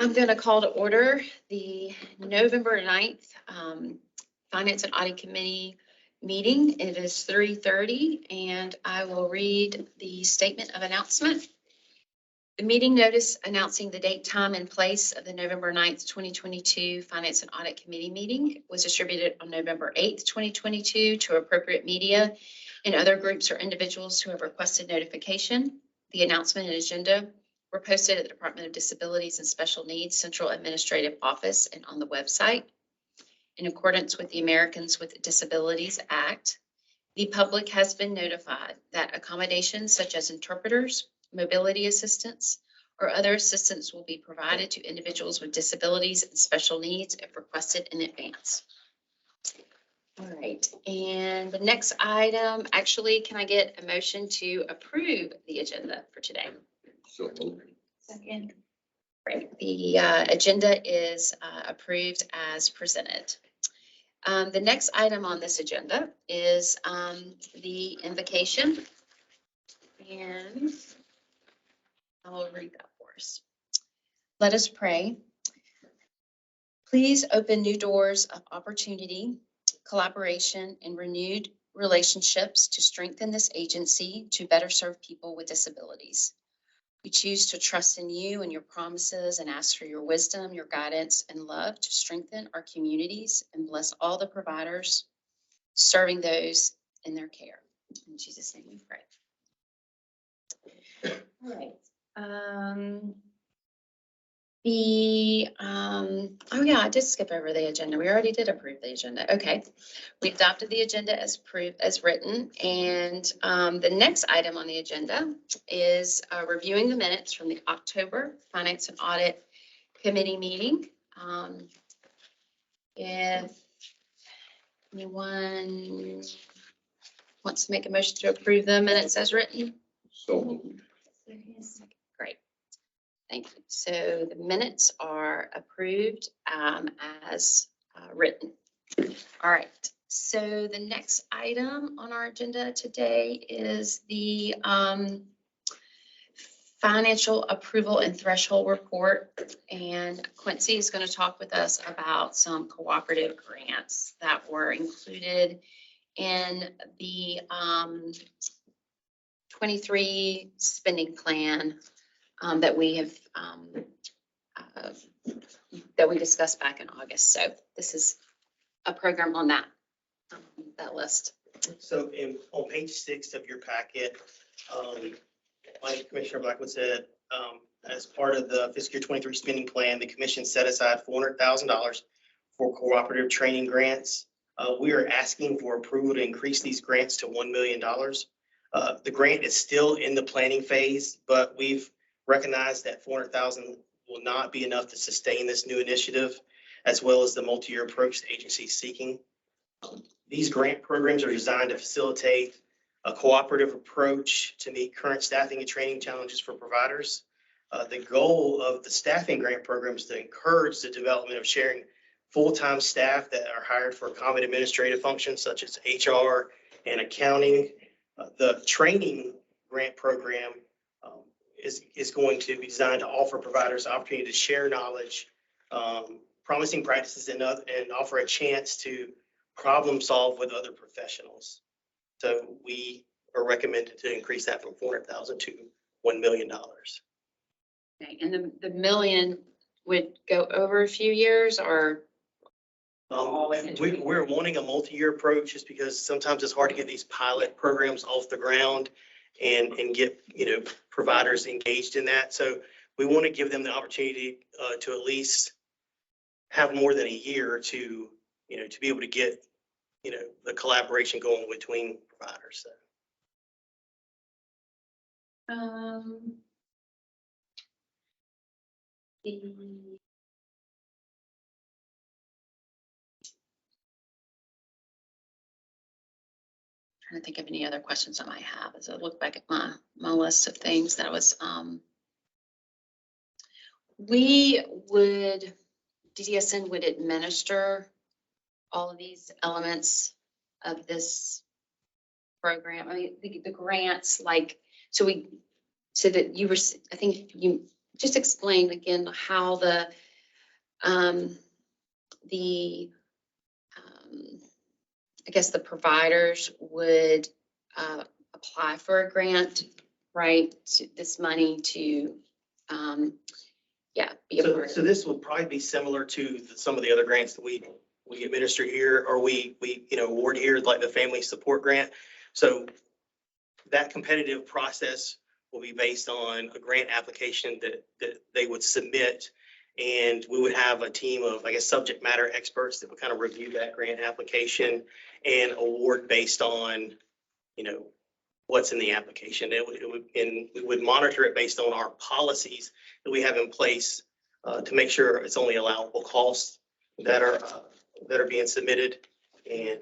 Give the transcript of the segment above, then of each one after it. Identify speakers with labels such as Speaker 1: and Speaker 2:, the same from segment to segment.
Speaker 1: I'm going to call to order the November 9th Finance and Audit Committee meeting. It is 3:30, and I will read the statement of announcement. The meeting notice announcing the date, time, and place of the November 9th, 2022 Finance and Audit Committee meeting was distributed on November 8th, 2022 to appropriate media and other groups or individuals who have requested notification. The announcement and agenda were posted at the Department of Disabilities and Special Needs Central Administrative Office and on the website. In accordance with the Americans with Disabilities Act, the public has been notified that accommodations such as interpreters, mobility assistance, or other assistance will be provided to individuals with disabilities and special needs if requested in advance. All right, and the next item, actually, can I get a motion to approve the agenda for today?
Speaker 2: So moved.
Speaker 1: Second. Great. The agenda is approved as presented. The next item on this agenda is the invocation, and I will read that for us. Let us pray. Please open new doors of opportunity, collaboration, and renewed relationships to strengthen this agency to better serve people with disabilities. We choose to trust in you and your promises and ask for your wisdom, your guidance, and love to strengthen our communities and bless all the providers serving those in their care. In Jesus' name we pray. All right. Oh yeah, I did skip over the agenda. We already did approve the agenda. Okay. We adopted the agenda as written. And the next item on the agenda is reviewing the minutes from the October Finance and Audit Committee meeting. If anyone wants to make a motion to approve the minutes as written.
Speaker 2: So moved.
Speaker 1: Great. Thank you. So the minutes are approved as written. All right. So the next item on our agenda today is the financial approval and threshold report. And Quincy is going to talk with us about some cooperative grants that were included in the 23 spending plan that we have that we discussed back in August. So this is a program on that list.
Speaker 3: So on page 6 of your packet, like Commissioner Blackwood said, as part of the fiscal year 23 spending plan, the commission set aside $400,000 for cooperative training grants. We are asking for approval to increase these grants to $1 million. The grant is still in the planning phase, but we've recognized that $400,000 will not be enough to sustain this new initiative, as well as the multi-year approach the agency is seeking. These grant programs are designed to facilitate a cooperative approach to meet current staffing and training challenges for providers. The goal of the staffing grant program is to encourage the development of sharing full-time staff that are hired for common administrative functions such as HR and accounting. The training grant program is going to be designed to offer providers the opportunity to share knowledge, promising practices, and offer a chance to problem solve with other professionals. So we are recommended to increase that from $400,000 to $1 million.
Speaker 1: Okay. And the million would go over a few years, or?
Speaker 3: We're wanting a multi-year approach just because sometimes it's hard to get these pilot programs off the ground and get, providers engaged in that. So we want to give them the opportunity to at least have more than a year to be able to get, the collaboration going between providers. So.
Speaker 1: Trying to think of any other questions I might have as I look back at my list of things that was DDSN would administer all of these elements of this program. I mean, the grants, like, so that you were, I think you just explain again how the I guess the providers would apply for a grant, right? This money to, be a part.
Speaker 3: So this would probably be similar to some of the other grants that we administer here, or we award here, like the family support grant. So that competitive process will be based on a grant application that they would submit. And we would have a team of, I guess, subject matter experts that would kind of review that grant application and award based on, what's in the application. And we would monitor it based on our policies that we have in place to make sure it's only allowable costs that are being submitted, and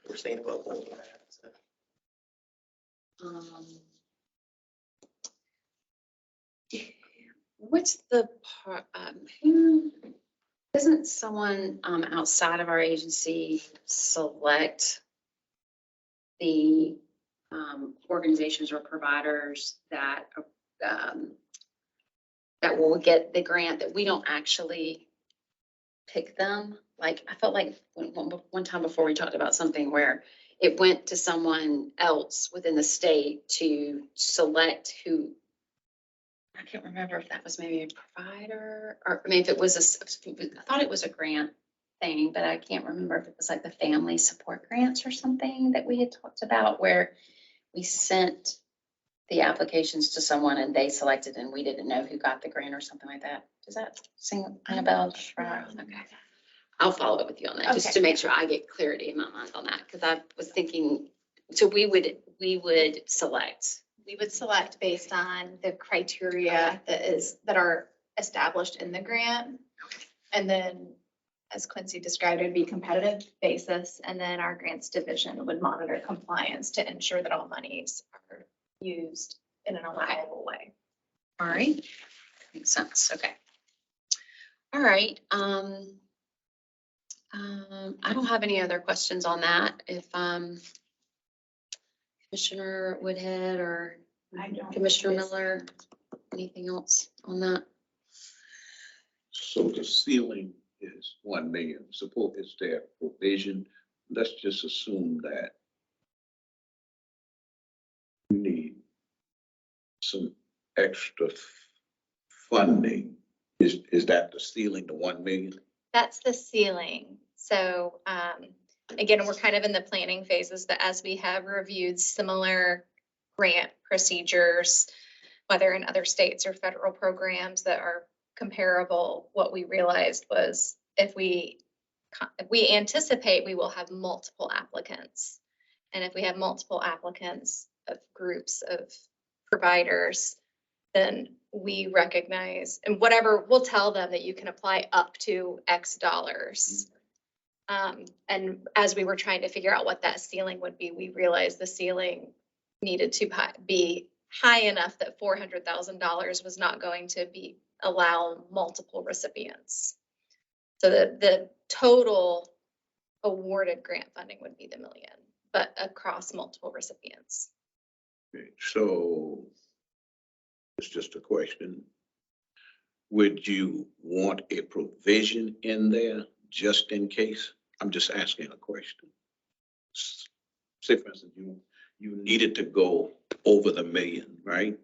Speaker 3: we're staying above all of that. So.
Speaker 1: What's the part, who, doesn't someone outside of our agency select the organizations or providers that will get the grant, that we don't actually pick them? Like, I felt like one time before we talked about something where it went to someone else within the state to select who. I can't remember if that was maybe a provider, or I mean, if it was I thought it was a grant thing, but I can't remember if it was like the family support grants or something that we had talked about, where we sent the applications to someone and they selected and we didn't know who got the grant or something like that. Does that ring a bell? Okay. I'll follow up with you on that, just to make sure I get clarity in my mind on that, because I was thinking, so we would select.
Speaker 4: We would select based on the criteria that are established in the grant. And then, as Quincy described, it'd be competitive basis. And then our grants division would monitor compliance to ensure that all monies are used in an allowable way.
Speaker 1: All right. Makes sense. Okay. All right. I don't have any other questions on that. If Commissioner Woodhead or Commissioner Miller, anything else on that?
Speaker 2: So the ceiling is 1 million. Suppose it's their provision. Let's just assume that you need some extra funding. Is that the ceiling, the 1 million?
Speaker 4: That's the ceiling. So again, we're kind of in the planning phases, but as we have reviewed similar grant procedures, whether in other states or federal programs that are comparable, what we realized was if we anticipate we will have multiple applicants. And if we have multiple applicants of groups of providers, then we recognize, and whatever, we'll tell them that you can apply up to X dollars. And as we were trying to figure out what that ceiling would be, we realized the ceiling needed to be high enough that $400,000 was not going to allow multiple recipients. So the total awarded grant funding would be the $1 million, but across multiple recipients.
Speaker 2: Okay, so it's just a question. Would you want a provision in there just in case? I'm just asking a question. Say, for instance, you needed to go over the $1 million, right?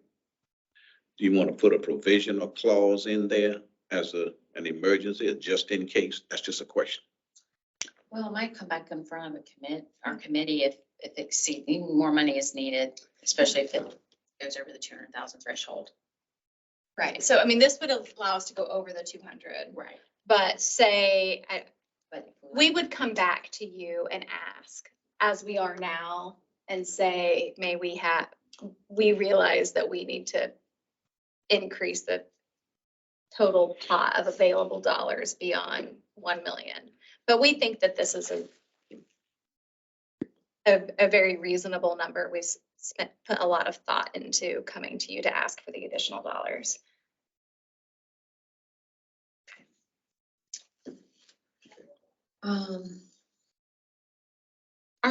Speaker 2: Do you want to put a provision or clause in there as an emergency, or just in case? That's just a question.
Speaker 1: Well, it might come back in front of our committee if exceeding more money is needed, especially if it goes over the 200,000 threshold.
Speaker 4: Right. So, I mean, this would allow us to go over the 200.
Speaker 1: Right.
Speaker 4: But we would come back to you and ask, as we are now, and say, we realize that we need to increase the total pot of available dollars beyond 1 million. But we think that this is a very reasonable number. We've put a lot of thought into coming to you to ask for the additional dollars.
Speaker 1: All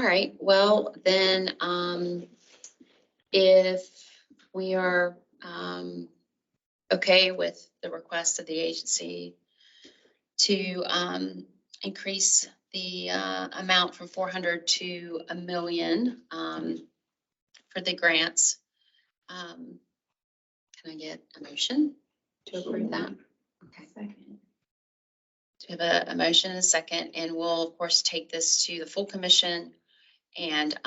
Speaker 1: right, well, then, if we are okay with the request of the agency to increase the amount from 400 to $1 million for the grants. Can I get a motion to approve that? Okay. So we have a motion and a second, and we'll of course take this to the full commission and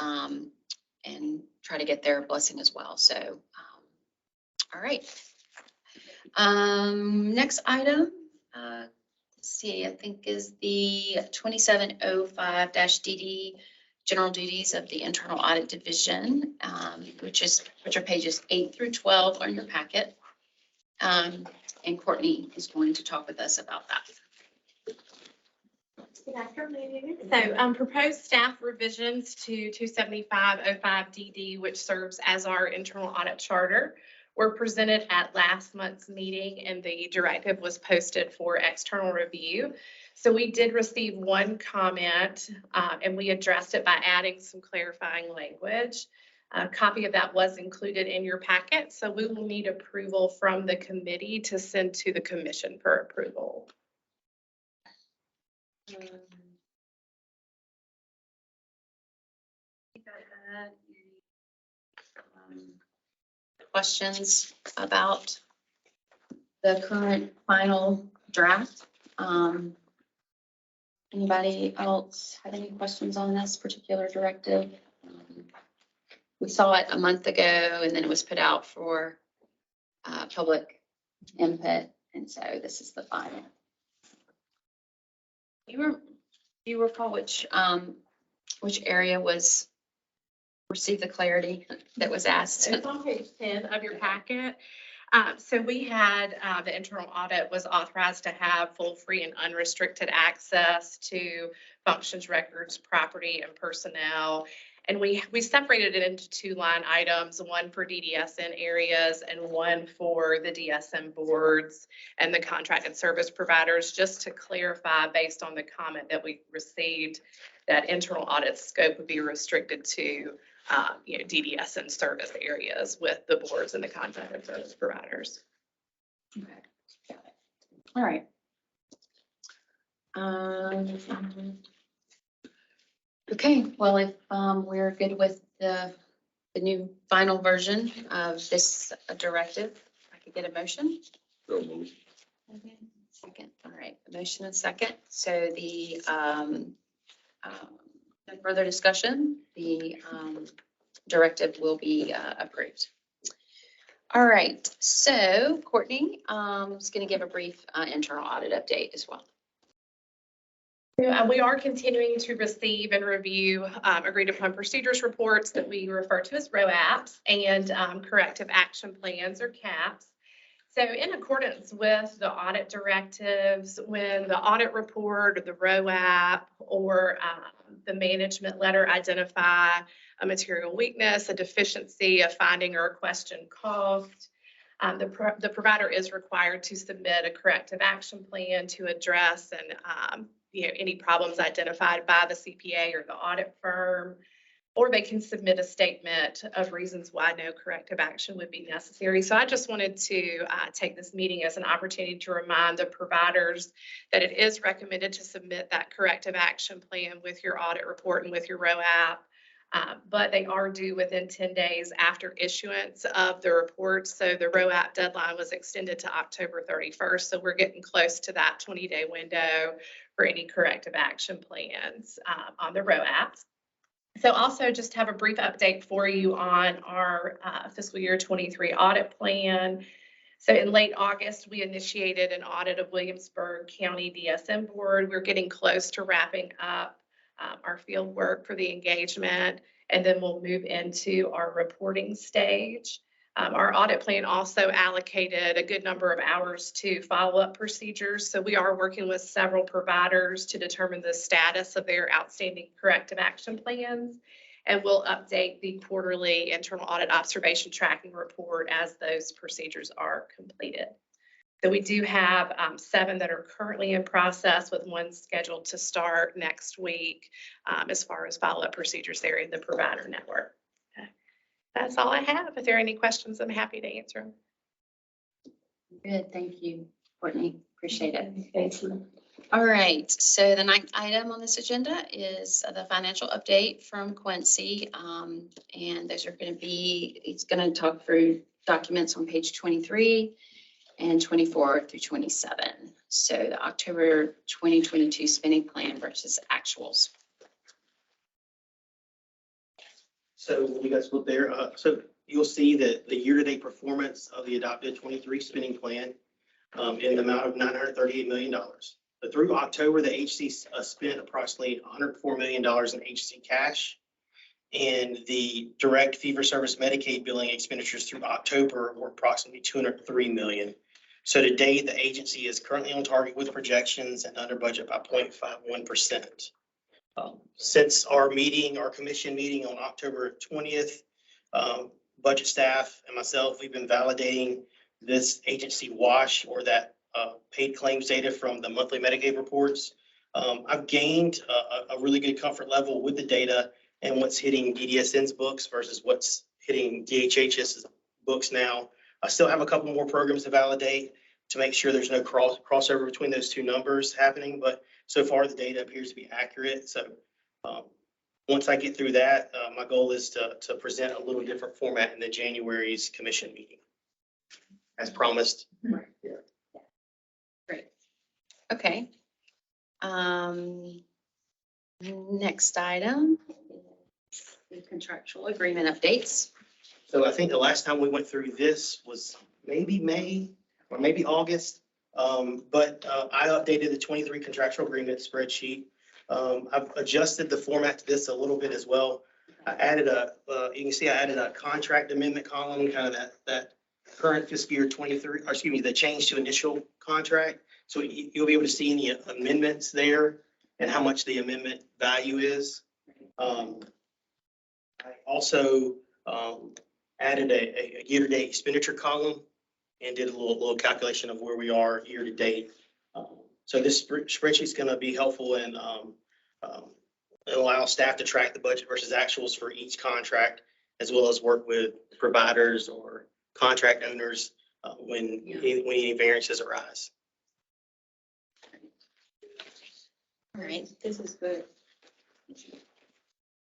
Speaker 1: try to get their blessing as well. So, all right. Next item, let's see, I think is the 2705-DD General Duties of the Internal Audit Division, which are pages 8 through 12 on your packet. And Courtney is going to talk with us about that.
Speaker 5: Good afternoon. So proposed staff revisions to 27505DD, which serves as our internal audit charter, were presented at last month's meeting, and the directive was posted for external review. So we did receive one comment, and we addressed it by adding some clarifying language. A copy of that was included in your packet, so we will need approval from the committee to send to the commission for approval.
Speaker 1: Questions about the current final draft? Anybody else have any questions on this particular directive? We saw it a month ago, and then it was put out for public input, and so this is the final. Do you recall which area received the clarity that was asked?
Speaker 5: It's on page 10 of your packet. So we had the internal audit was authorized to have full, free, and unrestricted access to functions, records, property, and personnel. And we separated it into two line items, one for DDSN areas and one for the DSM boards and the contracted service providers, just to clarify based on the comment that we received that internal audit scope would be restricted to DDSN service areas with the boards and the contracted service providers.
Speaker 1: Okay, got it. All right. Okay, well, if we're good with the new final version of this directive, I could get a motion.
Speaker 2: So moved.
Speaker 1: Second, all right, a motion and second. So the no further discussion, the directive will be approved. All right, so Courtney is going to give a brief internal audit update as well.
Speaker 5: We are continuing to receive and review agreed upon procedures reports that we refer to as ROAPs and corrective action plans or CAPs. So in accordance with the audit directives, when the audit report or the ROAP or the management letter identify a material weakness, a deficiency, a finding, or a question caused, the provider is required to submit a corrective action plan to address and any problems identified by the CPA or the audit firm, or they can submit a statement of reasons why no corrective action would be necessary. So I just wanted to take this meeting as an opportunity to remind the providers that it is recommended to submit that corrective action plan with your audit report and with your ROAP. But they are due within 10 days after issuance of the report. So the ROAP deadline was extended to October 31st. So we're getting close to that 20-day window for any corrective action plans on the ROAPs. So also just have a brief update for you on our fiscal year 23 audit plan. So in late August, we initiated an audit of Williamsburg County DSM board. We're getting close to wrapping up our field work for the engagement, and then we'll move into our reporting stage. Our audit plan also allocated a good number of hours to follow-up procedures. So we are working with several providers to determine the status of their outstanding corrective action plans. And we'll update the quarterly internal audit observation tracking report as those procedures are completed. So we do have 7 that are currently in process, with 1 scheduled to start next week as far as follow-up procedures there in the provider network. Okay. That's all I have. If there are any questions, I'm happy to answer them.
Speaker 1: Good, thank you, Courtney. Appreciate it.
Speaker 5: Thank you.
Speaker 1: All right, so the ninth item on this agenda is the financial update from Quincy. And those are going to be, it's going to talk through documents on page 23 and 24 through 27. So the October 2022 spending plan versus actuals.
Speaker 3: So when you guys look there, so you'll see that the year-to-date performance of the adopted 23 spending plan in the amount of $938 million. But through October, the agency spent approximately $104 million in agency cash. And the direct fee-for-service Medicaid billing expenditures through October were approximately $203 million. So to date, the agency is currently on target with projections and under budget by 0.51%. Since our commission meeting on October 20th, budget staff and myself, we've been validating this agency wash or that paid claims data from the monthly Medicaid reports. I've gained a really good comfort level with the data and what's hitting DDSN's books versus what's hitting DHHS's books now. I still have a couple more programs to validate to make sure there's no crossover between those two numbers happening, but so far the data appears to be accurate. So once I get through that, my goal is to present a little different format in the January's commission meeting, as promised. Yeah.
Speaker 1: Great. Okay. Next item is the contractual agreement updates.
Speaker 3: So I think the last time we went through this was maybe May or maybe August. But I updated the 23 contractual agreement spreadsheet. I've adjusted the format to this a little bit as well. I added you can see I added a contract amendment column, kind of that current fiscal year 23, or excuse me, the change to initial contract. So you'll be able to see any amendments there and how much the amendment value is. I also added a year-to-date expenditure column and did a little calculation of where we are year-to-date. So this spreadsheet is going to be helpful and allow staff to track the budget versus actuals for each contract, as well as work with providers or contract owners when any variances arise.
Speaker 1: All right, this is good.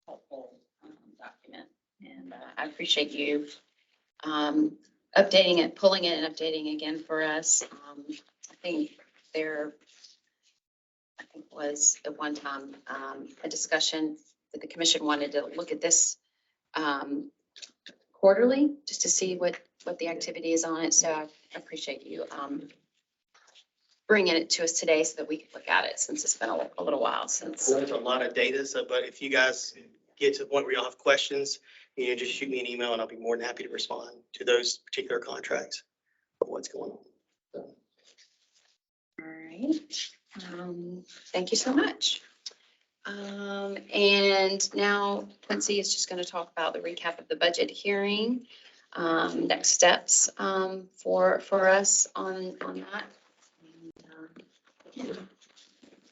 Speaker 1: Helpful document, and I appreciate you updating it, pulling it and updating again for us. I think was at one time a discussion that the commission wanted to look at this quarterly just to see what the activity is on it. So I appreciate you bringing it to us today so that we can look at it, since it's been a little while since.
Speaker 3: There's a lot of data, but if you guys get to the point where you'll have questions, just shoot me an email and I'll be more than happy to respond to those particular contracts or what's going on. So.
Speaker 1: All right. Thank you so much. And now Quincy is just going to talk about the recap of the budget hearing, next steps for us on that.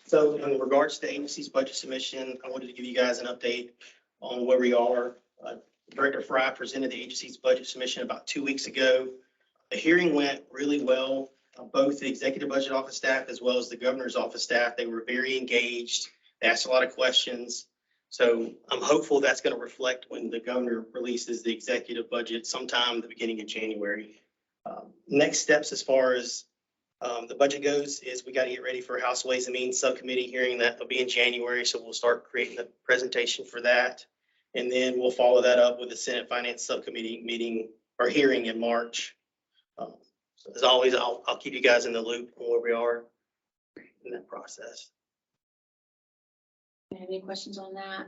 Speaker 3: So in regards to the agency's budget submission, I wanted to give you guys an update on where we are. Director Fry presented the agency's budget submission about 2 weeks ago. The hearing went really well. Both the executive budget office staff as well as the governor's office staff, they were very engaged. They asked a lot of questions. So I'm hopeful that's going to reflect when the governor releases the executive budget sometime at the beginning of January. Next steps as far as the budget goes is we got to get ready for House Ways and Means Subcommittee hearing. That will be in January. So we'll start creating the presentation for that. And then we'll follow that up with the Senate Finance Subcommittee meeting or hearing in March. So as always, I'll keep you guys in the loop on where we are in that process.
Speaker 1: Any questions on that?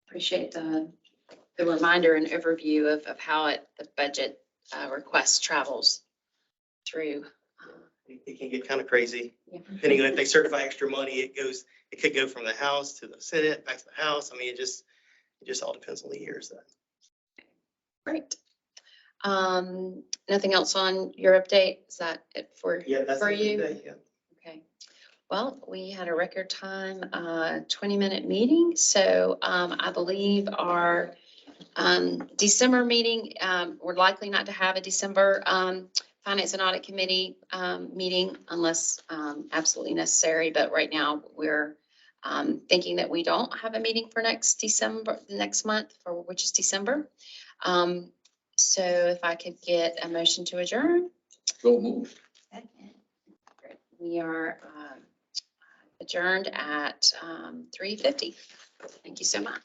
Speaker 1: Appreciate the reminder and overview of how the budget request travels through.
Speaker 3: It can get kind of crazy.
Speaker 1: Yeah.
Speaker 3: Depending on if they certify extra money, it could go from the House to the Senate, back to the House. I mean, it just all depends on the years.
Speaker 1: Great. Nothing else on your update? Is that it for you?
Speaker 3: Yeah.
Speaker 1: Okay. Well, we had a record time, 20-minute meeting. So I believe our December meeting, we're likely not to have a December Finance and Audit Committee meeting unless absolutely necessary, but right now we're thinking that we don't have a meeting for next month, which is December. So if I could get a motion to adjourn.
Speaker 2: So moved.
Speaker 1: We are adjourned at 3:50. Thank you so much.